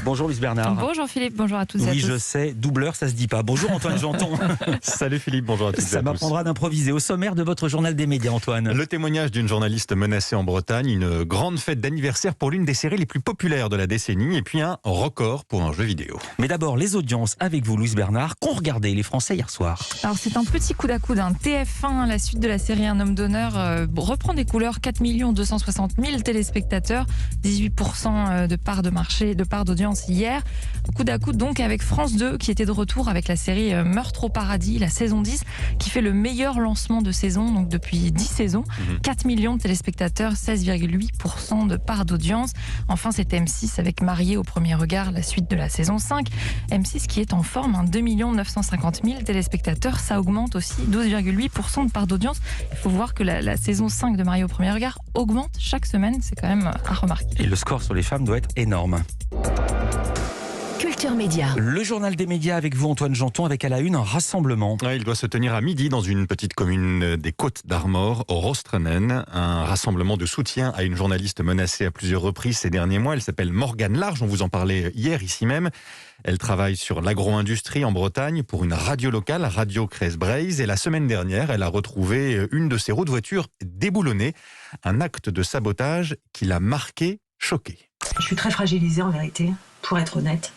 Bonjour Luce Bernard. Bonjour Philippe, bonjour à tous et à Oui, tous. je sais, doubleur, ça se dit pas. Bonjour Antoine Janton. Salut Philippe, bonjour à tous et à tous. Ça m'apprendra d'improviser. Au sommaire de votre journal des médias, Antoine. Le témoignage d'une journaliste menacée en Bretagne, une grande fête d'anniversaire pour l'une des séries les plus populaires de la décennie et puis un record pour un jeu vidéo. Mais d'abord, les audiences avec vous, Luce Bernard, qu'ont regardé les Français hier soir. Alors c'est un petit coup d'à coude. TF1, la suite de la série Un homme d'honneur, reprend des couleurs. 4 260 000 téléspectateurs, 18% de part de marché, de part d'audience hier. Coude à coude donc avec France 2 qui était de retour avec la série Meurtre au paradis, la saison 10, qui fait le meilleur lancement de saison, donc depuis 10 saisons. 4 millions de téléspectateurs, 16,8% de part d'audience. Enfin, c'est M6 avec Marié au premier regard, la suite de la saison 5. M6 qui est en forme, 2 950 000 téléspectateurs, ça augmente aussi, 12,8% de part d'audience. Il faut voir que la saison 5 de Marié au premier regard augmente chaque semaine, c'est quand même à remarquer. Et le score sur les femmes doit être énorme. Culture Média. Le journal des médias avec vous, Antoine Janton, avec à la une un rassemblement. Il doit se tenir à midi dans une petite commune des Côtes d'Armor, au Rostrenen. Un rassemblement de soutien à une journaliste menacée à plusieurs reprises ces derniers mois. Elle s'appelle Morgane Large, on vous en parlait hier ici même. Elle travaille sur l'agro-industrie en Bretagne pour une radio locale, Radio Crèze-Braise. Et la semaine dernière, elle a retrouvé une de ses roues de voiture déboulonnée. Un acte de sabotage qui l'a marquée, choquée. Je suis très fragilisée en vérité, pour être honnête.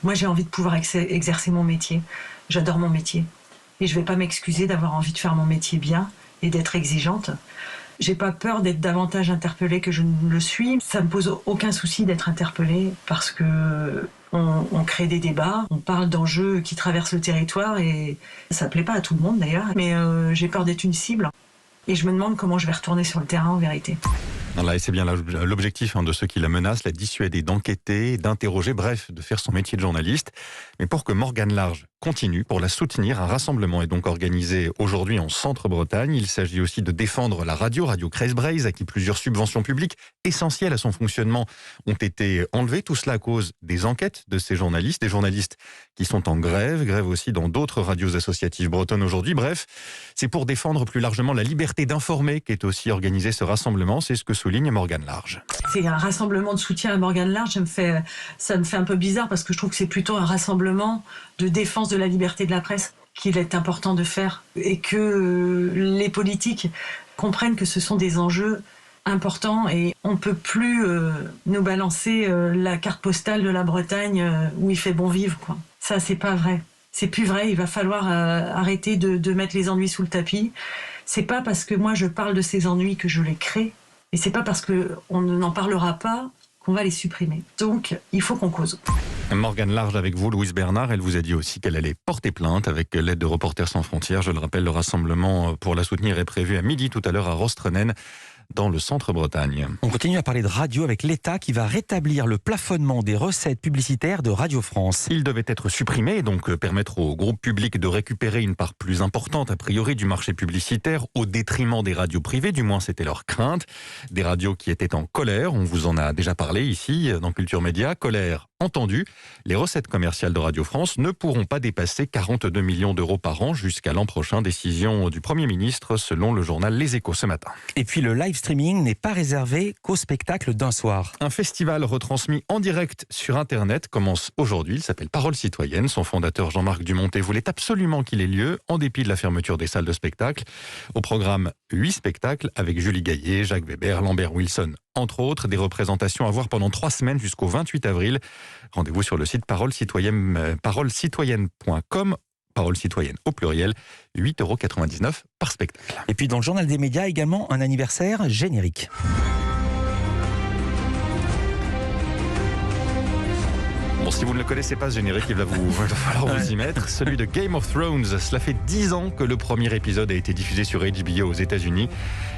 Moi, j'ai envie de pouvoir exercer mon métier. J'adore mon métier. Et je ne vais pas m'excuser d'avoir envie de faire mon métier bien et d'être exigeante. J'ai pas peur d'être davantage interpellée que je ne le suis. Ça me pose aucun souci d'être interpellée parce que on crée des débats, on parle d'enjeux qui traversent le territoire et ça plaît pas à tout le monde d'ailleurs. Mais j'ai peur d'être une cible. Et je me demande comment je vais retourner sur le terrain en vérité. Voilà, et c'est bien l'objectif de ceux qui la menacent, la dissuader d'enquêter, d'interroger, bref, de faire son métier de journaliste. Mais pour que Morgane Large continue, pour la soutenir, un rassemblement est donc organisé aujourd'hui en Centre-Bretagne. Il s'agit aussi de défendre la Radio Crèze-Braise, à qui plusieurs subventions publiques essentielles à son fonctionnement ont été enlevées. Tout cela à cause des enquêtes de ces journalistes, des journalistes qui sont en grève aussi dans d'autres radios associatives bretonnes aujourd'hui. Bref, c'est pour défendre plus largement la liberté d'informer qu'est aussi organisé ce rassemblement. C'est ce que souligne Morgane Large. C'est un rassemblement de soutien à Morgane Large. Ça me fait un peu bizarre parce que je trouve que c'est plutôt un rassemblement de défense de la liberté de la presse qu'il est important de faire et que les politiques comprennent que ce sont des enjeux importants et on ne peut plus nous balancer la carte postale de la Bretagne où il fait bon vivre, quoi. Ça, c'est pas vrai. C'est plus vrai. Il va falloir arrêter de mettre les ennuis sous le tapis. C'est pas parce que moi je parle de ces ennuis que je les crée et c'est pas parce qu'on n'en parlera pas qu'on va les supprimer. Donc, il faut qu'on cause. Morgane Large avec vous, Louise Bernard. Elle vous a dit aussi qu'elle allait porter plainte avec l'aide de Reporters sans frontières. Je le rappelle, le rassemblement pour la soutenir est prévu à midi tout à l'heure à Rostrenen, dans le Centre-Bretagne. On continue à parler de radio avec l'État qui va rétablir le plafonnement des recettes publicitaires de Radio France. Il devait être supprimé et donc permettre au groupe public de récupérer une part plus importante, a priori, du marché publicitaire au détriment des radios privées, du moins c'était leur crainte. Des radios qui étaient en colère, on vous en a déjà parlé ici dans Culture Média, colère entendue. Les recettes commerciales de Radio France ne pourront pas dépasser 42 millions d'euros par an jusqu'à l'an prochain. Décision du Premier ministre selon le journal Les Échos ce matin. Et puis le live streaming n'est pas réservé qu'au spectacle d'un soir. Un festival retransmis en direct sur Internet commence aujourd'hui. Il s'appelle Parole Citoyenne. Son fondateur Jean-Marc Dumontet voulait absolument qu'il ait lieu en dépit de la fermeture des salles de spectacle. Au programme, 8 spectacles avec Julie Gaillet, Jacques Weber, Lambert Wilson, entre autres. Des représentations à voir pendant 3 semaines jusqu'au 28 avril. Rendez-vous sur le site parolecitoyenne.com. Parole citoyenne au pluriel, 8,99 € par spectacle. Et puis dans le journal des médias également un anniversaire générique. Bon, si vous ne le connaissez pas, ce générique, il va falloir vous y mettre. Celui de Game of Thrones. Cela fait 10 ans que le premier épisode a été diffusé sur HBO aux États-Unis.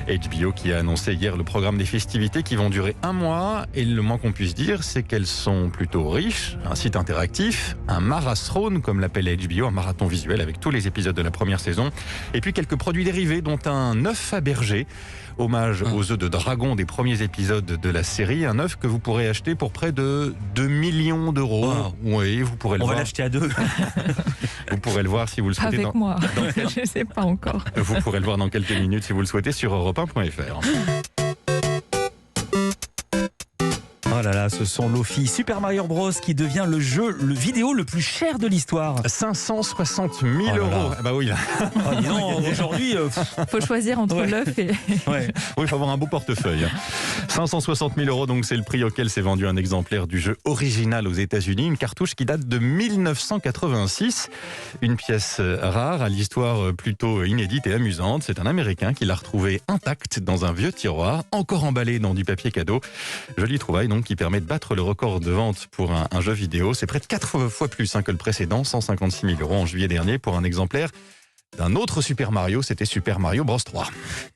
HBO qui a annoncé hier le programme des festivités qui vont durer 1 mois. Et le moins qu'on puisse dire, c'est qu'elles sont plutôt riches. Un site interactif, un marathon, comme l'appelle HBO, un marathon visuel avec tous les épisodes de la première saison. Et puis quelques produits dérivés, dont un œuf à berger. Hommage aux œufs de dragon des premiers épisodes de la série. Un œuf que vous pourrez acheter pour près de 2 millions d'euros. Wow. Oui, vous pourrez le voir. On va l'acheter à 2. Vous pourrez le voir si vous le souhaitez. Avec moi, je ne sais pas encore. Vous pourrez le voir dans quelques minutes si vous le souhaitez sur europe1.fr. Oh là là, ce sont Lofi Super Mario Bros qui devient le vidéo le plus cher de l'histoire. 560 000 Oh là là. euros. Ah bah oui, là. Oh, dis donc, aujourd'hui, Faut choisir entre l'œuf et... ouais. Oui, il faut avoir un beau portefeuille. 560 000 euros, donc c'est le prix auquel s'est vendu un exemplaire du jeu original aux États-Unis, une cartouche qui date de 1986. Une pièce rare, à l'histoire plutôt inédite et amusante. C'est un Américain qui l'a retrouvée intacte dans un vieux tiroir, encore emballé dans du papier cadeau. Jolie trouvaille donc qui permet de battre le record de vente pour un jeu vidéo. C'est près de 4 fois plus que le précédent, 156 000 euros en juillet dernier pour un exemplaire d'un autre Super Mario, c'était Super Mario Bros 3.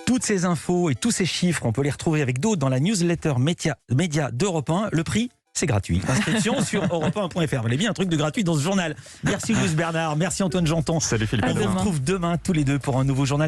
Toutes ces infos et tous ces chiffres, on peut les retrouver avec d'autres dans la newsletter média d'Europe 1. Le prix, c'est gratuit. Inscription sur europe1.fr. Vous avez bien un truc de gratuit dans ce journal. Merci Louis Bernard, merci Antoine Janton. Salut Philippe. On vous retrouve demain tous les deux pour un nouveau journal.